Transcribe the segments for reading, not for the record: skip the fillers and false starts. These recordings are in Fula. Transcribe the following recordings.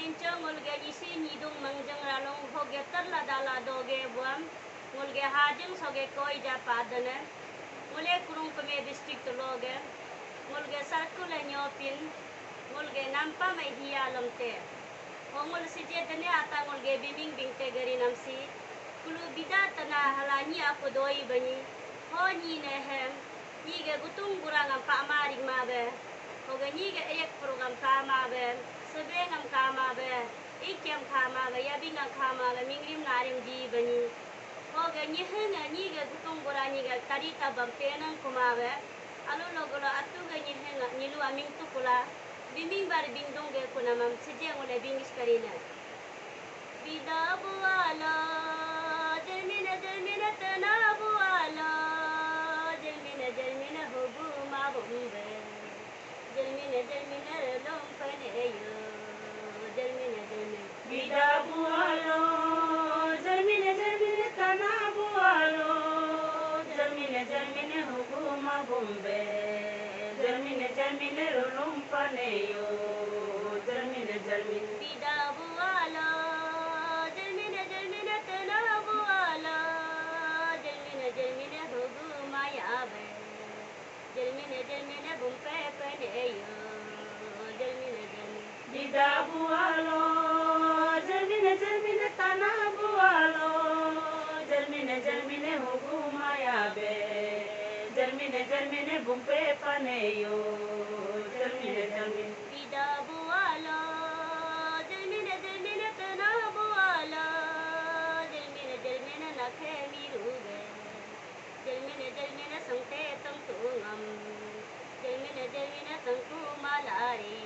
lincho ngulge isi nidung mangjang ralong hoge terla dala doge buam ngulge hajing soge koi ja padane ngule kurung peme district loge ngulge sarkule nyopin ngulge nampa mai hiya lomte ngul sije dene ata ngulge biming bingte gari namsi kulu bida tana halani aku doi bani ho ni ne hem ni ge gutung gurang pa maring mabe hoge ni ge ek program ka mabe sebengam ka mabe ikem ka mabe yabingam ka mabe mingrim narim di bani hoge ni henga ni ge gutung gurang ni ge tari tabam tenang kumabe alu logolo atu ge ni henga ni lu aming tu kula biming bar bingdong ge kunamam sije ngole bingis karina bida buala jermina tana buala jermina hobu ma bombe jermina lompane yo jermina bida buala jermina tana buala jermina hobu ma bombe jermina lompane yo jermina bida buala jermina tana buala jermina hobu ma yabe jermina bumpe pane yo jermina bida buala jermina tana buala jermina hobu ma yabe jermina bumpe pane yo jermina bida buala jermina tana buala jermina nakhe miruge jermina sangte tangtungam jermina tangtu malari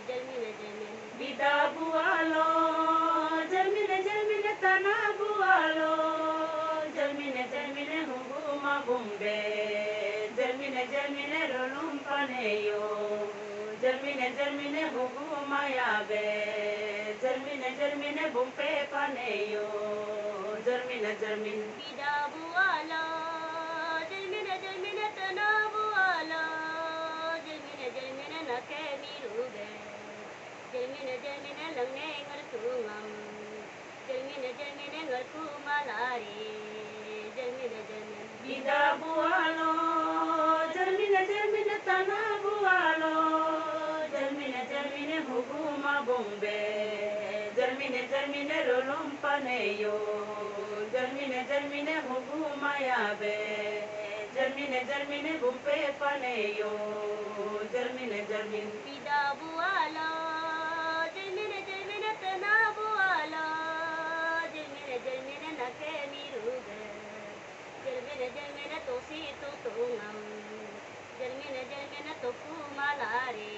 jermina bida buala jermina tana buala jermina hobu ma bombe jermina rolum pane yo jermina hobu ma yabe jermina bumpe pane yo jermina bida buala jermina tana buala jermina nakhe miruge jermina langne ngartungam jermina ngarku malari jermina bida buala jermina tana buala jermina hobu ma bombe jermina rolum pane yo jermina hobu ma yabe jermina bumpe pane yo jermina bida buala jermina tana buala jermina nakhe miruge jermina tosi tutungam jermina toku malari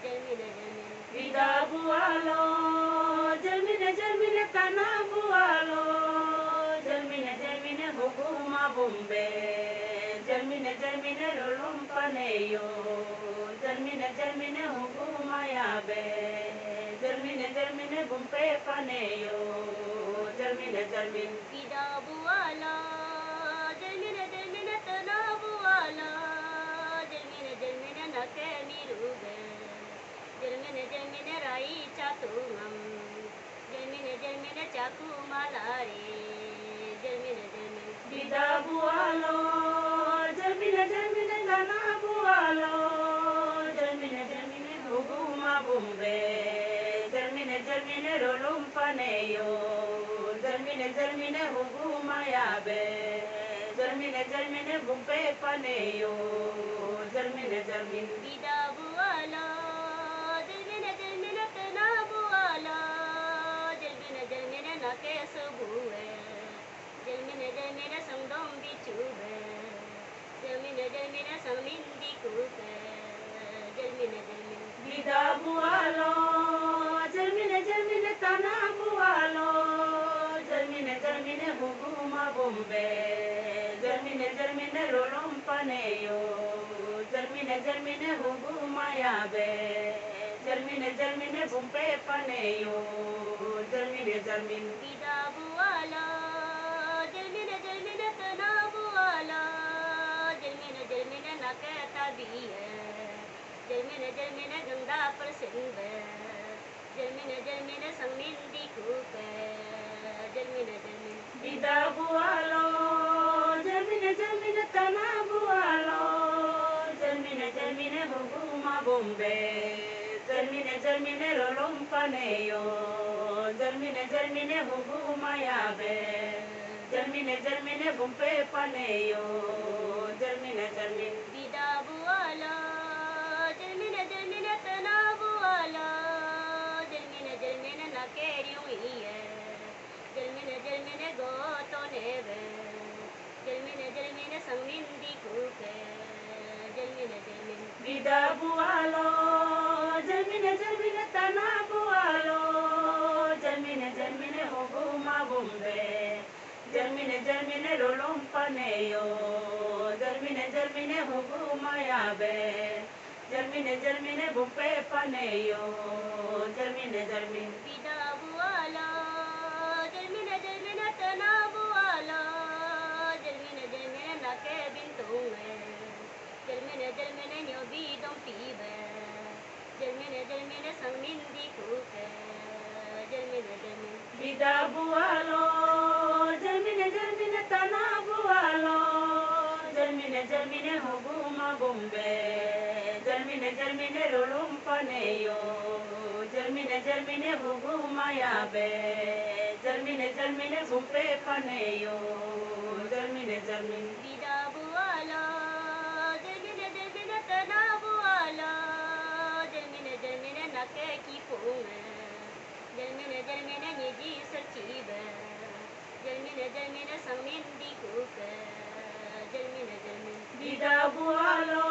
jermina bida buala jermina tana buala jermina hobu ma bombe jermina rolum pane yo jermina hobu ma yabe jermina bumpe pane yo jermina bida buala jermina tana buala jermina nakhe miruge jermina rai chatungam jermina chaku malari jermina bida buala jermina tana buala jermina hobu ma bombe jermina rolum pane yo jermina hobu ma yabe jermina bumpe pane yo jermina bida buala jermina tana buala jermina nakhe sabue jermina sangdom bichube jermina sangmindi kupe jermina bida buala jermina tana buala jermina hobu ma bombe jermina rolum pane yo jermina hobu ma yabe jermina bumpe pane yo jermina bida buala jermina tana buala jermina nakhe tabiye jermina ganga par sinbe bombe Germine germine rolompaneyo Germine germine huguma yabe Germine germine bumpe paneyo Germine germine Bida buala Germine germine tana buala Germine germine nakerium iye Germine germine goto neve Germine germine sangmindi kuke Germine germine Bida bualo Germine germine tana bualo Germine germine huguma bombe Germine germine rolompaneyo Germine germine huguma yabe Germine germine bumpe paneyo Germine germine Bida buala Germine germine tana buala Germine germine nake bintunge Germine germine nyobi dom pibe Germine germine sangmindi kuke Germine germine Bida bualo Germine germine tana bualo Germine germine huguma bombe Germine germine rolompaneyo Germine germine huguma yabe Germine germine bumpe paneyo Germine germine Bida buala Germine germine tana buala Germine germine nake kipunge Germine germine nyeji sarchibe Germine germine sangmindi kuke Germine germine Bida bualo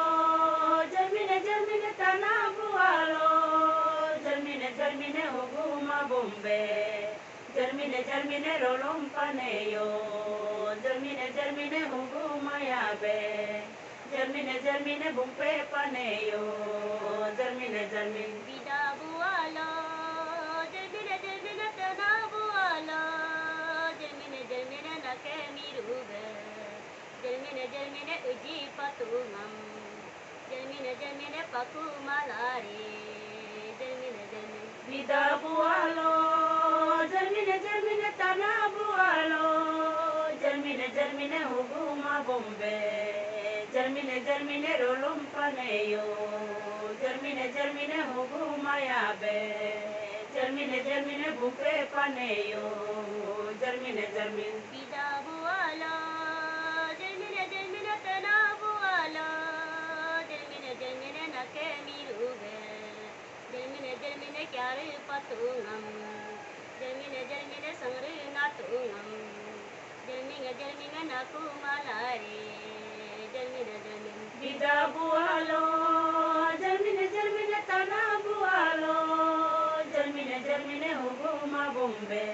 Germine germine tana bualo Germine germine huguma bombe Germine germine rolompaneyo Germine germine huguma yabe Germine germine bumpe paneyo Germine germine Bida buala Germine germine tana buala Germine germine nake mirube Germine germine uji patungam Germine germine paku malari Germine germine Bida bualo Germine germine tana bualo Germine germine huguma bombe Germine germine rolompaneyo Germine germine huguma yabe Germine germine bumpe paneyo Germine germine Bida buala Germine germine tana buala Germine germine nake mirube Germine germine kyare patungam Germine germine sangre natungam Germine germine naku malari Germine germine Bida bualo Germine germine tana bualo Germine germine huguma bombe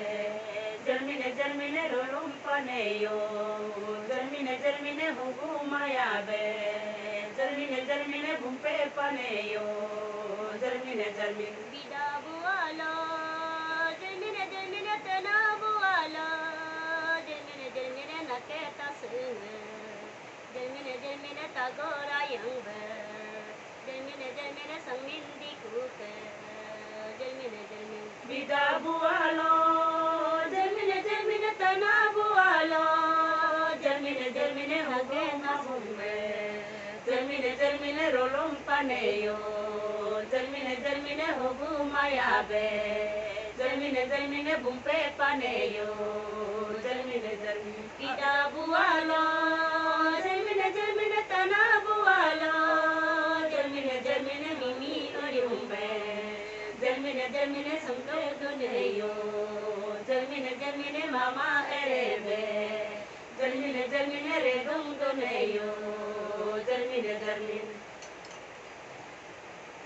Germine germine rolompaneyo Germine germine huguma yabe Germine germine bumpe paneyo Germine germine Bida buala Germine germine tana buala Germine germine nake tasunge Germine germine tagora yangbe Germine germine sangmindi kuke Germine germine Bida bualo Germine germine tana bualo Germine germine huguma bombe Germine germine rolompaneyo Germine germine huguma yabe Germine germine bumpe paneyo Germine germine Bida bualo Germine germine tana bualo Germine germine mimi oriumbe Germine germine santo duneyo Germine germine mama erebe Germine germine redum duneyo Germine germine